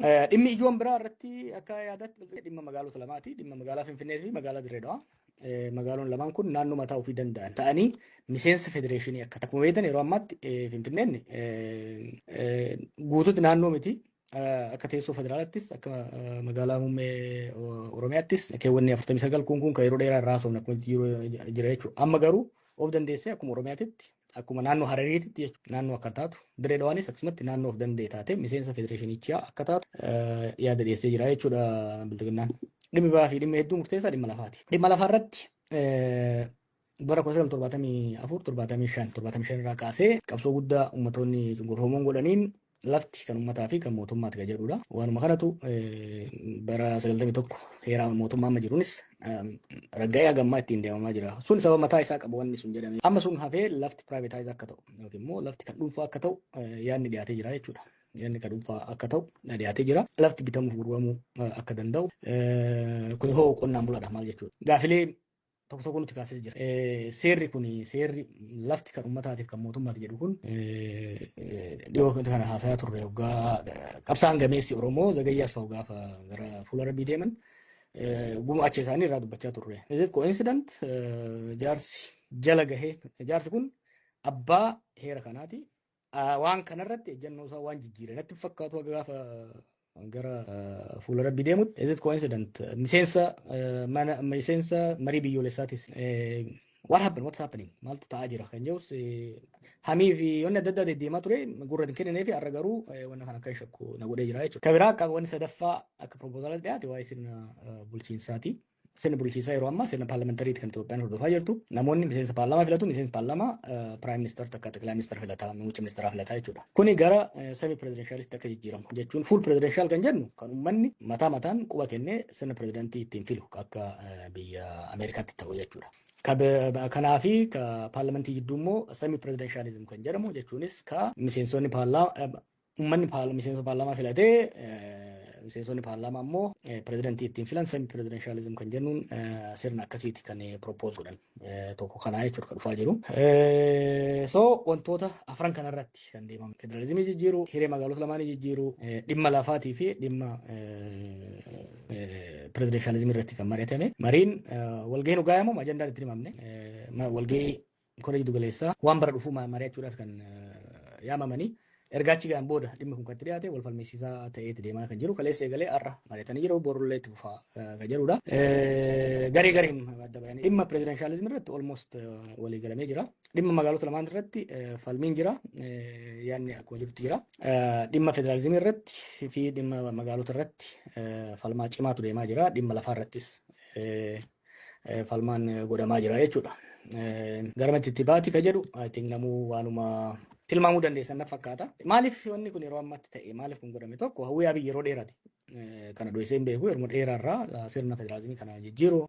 Dhimmi ijoon biraa irratti akka yaadaatti dhimma magaalota lamaati. Dhimma magaalaa Finfinnee fi magaalaa Dirree Dhawaa. Magaaloon lamaan kun naannoo mataa ofii danda'an ta'anii miseensa federeeshinii akka akkuma beektan yeroo ammaatti Finfinneen guutuutti naannoo miti. Akka teessoo federaalaattis akka magaalaa muummee Oromiyaattis keewwanni 49 kun kan yeroo dheeraa irraa haasofna akkuma jira jechuudha. Amma garuu of dandeessee akkuma Oromiyaatitti akkuma naannoo Harariititti naannoo akka taatu Dirree Dhawaanis akkasumatti naannoo of danda'e taate miseensa federeeshinichaa akka taatu yaada dhiyeessee jira jechuudha biltiginnaan. Dhimmi biraa fi dhimmi hedduu murteessaa dhimma lafaati. Dhimma lafaa irratti bara 1974 irraa kaasee qabsoo guddaa uummattoonni cunqurfamoon godhaniin lafti kan uummataa fi kan mootummaati kan jedhudha. Waanuma kanatu bara 91 heera mootummaa amma jiruunis raggaa'ee hagammaa ittiin deemamaa jira. Sun sababa mataa isaa qabu wanni sun jedhame. Amma sun hafee lafti piraayivetaayizii akka ta'u yookiin immoo lafti kan dhuunfaa akka ta'u yaadni dhiyaatee jira jechuudha. Yaadni kan dhuunfaa akka ta'u dhiyaatee jira. Lafti bitamuuf gurguramuu akka danda'u. Kun hoo qonnaan bulaadha maal jechuudha. Gaafilee tokko nuti kaasee jira. Seerri kun seerri lafti kan uummataatiif kan mootummaati jedhu kun dhiyoo kana haasayaa turre hoggaa qabsaan gameessi Oromoo Zagayyaas fa'u gaafa gara fuula rabbii deeman gumaacha isaanii irraa dubbachaa turre. Is it coincident jaarsi jala gahee jaarsi kun abbaa heera kanaati. Waan kanarratti ejjennoo isaa waan jijjiire natti fakkaatu gaafa gara fuula rabbii deemutti. Is it coincident miseensa marii biyyoolessaatis what happened what's happening maaltu ta'aa jira kan jedhus hamii fi wanni adda addaa deddeemaa ture gurra hin kennine fi har'a garuu wanna kana akka shakku na godhee jira jechuudha. Kan biraa akka wanni sadaffaa akka proposaalaa dhiyaate waa'ee sirna bulchiinsaati. Sirna bulchiinsaa yeroo ammaa sirna paarlamentariiti kan Itoophiyaan hordofaa jirtu. Namoonni miseensa paarlamaa filatu, miseensa paarlamaa piraayim ministeera takka xeqilaa ministeera filataa, muummicha ministeeraa filataa jechuudha. Kuni gara semi pirezidenshaalist akka jijjiiramu jechuun fuul pirezidenshal kan jennu kan uummanni mataa mataan quba kennee sirna pirezidentii ittiin filu akka biyya Ameerikaatti ta'u jechuudha. Kanaafi ka paarlamentii jidduu immoo semi pirezidenshalizim kan jedhamu jechuunis ka miseensonni paarlamaa uummanni miseensa paarlamaa filatee miseensonni paarlamaa immoo pirezidentii ittiin filan semi pirezidenshalizim kan jennuun sirna akkasiiti kan propose godhan tokko kanaa jechuudha kan dhufaa jiru. So wantoota afran kanarratti kan deemamu federalizimii jijjiiru, hiree magaalota lamaanii jijjiiru, dhimma lafaatii fi dhimma pirezidenshalizimii irratti kan mari'atame. Mariin walgahii nu gaayamu ajandaan itti himamne walgahii kora jiddu galeessaa waan bara dhufuu mari'achuudhaaf kan yaamamanii. Ergaachi gaan booda dhimmi kun kan itti dhiyaate wal falmisiisaa ta'eeti deemaa kan jiru. Kaleessa eegalee har'a mari'atanii jiru borullee itti fufaa kan jedhudha. Gareen adda bayanii dhimma pirezidenshalizimii irratti almost walii galamee jira. Dhimma magaalota lamaan irratti falmiin jira. Yaadni akkuma jirutti jira. Dhimma federalizimii irratti fi dhimma magaalota irratti falmaa cimaatu deemaa jira. Dhimma lafaa irrattis falmaan godhamaa jira jechuudha. Garamatti itti baati kan jedhu namuu waanuma tilmaamuu dandeessan na fakkaata. Maaliif wanni kun yeroo ammaatti ta'e maaliif kun godhame tokko hawwii abii yeroo dheeraati. Kana dhoksee hin beeku yeroo dheeraarraa sirna federalizimii kana jijjiiru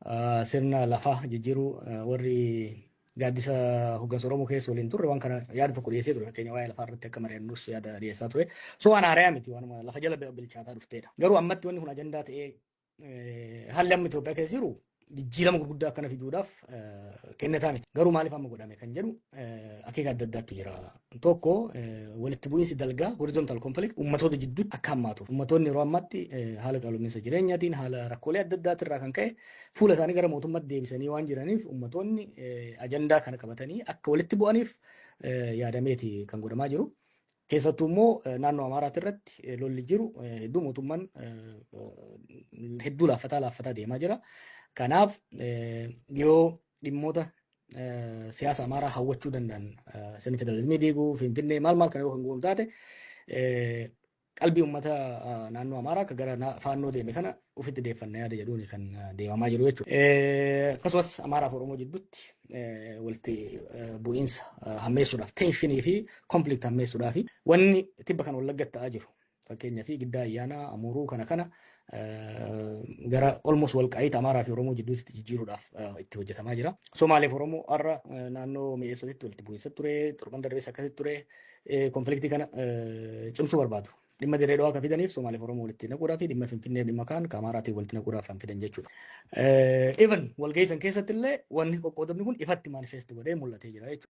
sirna lafaa jijjiiru warri gaaddisa hoggansa Oromoo keessa waliin turre waan kana yaada tokko dhiyeessee ture. Fakkeenya waa'ee lafaa irratti akka mari'annus yaada dhiyeessaa ture. So waan haarayaa miti waanuma lafa jala bilchaataa dhuftedha. Garuu ammatti wanni kun ajandaa ta'ee haalli amma Itoophiyaa keessa jiru jijjiirama gurguddaa akkana fiduudhaaf kennataa miti. Garuu maaliif amma godhame kan jedhu akeeka adda addaatu jira. Tokko walitti bu'iinsi dalgaa horizontal conflict uummattoota jidduutti akka hammaatuuf. Uummattoonni yeroo ammaatti haala qaala'insa jireenyaatiin haala rakkoolee adda addaatirraa kan ka'e fuula isaanii gara mootummaatti deebisanii waan jiraniif uummattoonni ajandaa kana qabatanii akka walitti bu'aniif yaadameeti kan godhamaa jiru. Keessattuu immoo naannoo Amaaraatti irratti lolli jiru hedduu mootummaan hedduu laaffataa deemaa jira. Kanaaf yoo dhimmoota siyaasa Amaaraa hawwachuu danda'an sirni federalizimii diiguu Finfinnee maal kan yoo kan goonu taate qalbii uummata naannoo Amaaraa akka gara faannoo deeme kana ofitti deeffannaa yaada jedhuun kan deemamaa jiru jechuudha. Akkasumas Amaaraa fi Oromoo jidduutti walitti bu'iinsa hammeessuudhaaf tenshinii fi konflikt hammeessuudhaaf wanni tibba kan Wallagga ta'aa jiru. Fakkeenyaa fi giddaa ayyaanaa Amuuruu kana gara almost walqaayita Amaaraa fi Oromoo jidduutti jijjiiruudhaaf itti hojjetamaa jira. Somaaliif Oromoo har'a naannoo mi'eessotitti walitti bu'iinsa ture, torban darbees akkasitti ture. Konfliktii kana cimsuu barbaadu. Dhimma Dirree Dhawaa kan fidaniif Somaaliif Oromoo walitti naquudhaa fi dhimma Finfinnee dhimma kaan Amaaraatiin walitti naquudhaaf kan fidan jechuudha. Even walgahii san keessatti illee wanni qoqqoodamni kun ifatti manifest godhee mul'atee jira jechuudha.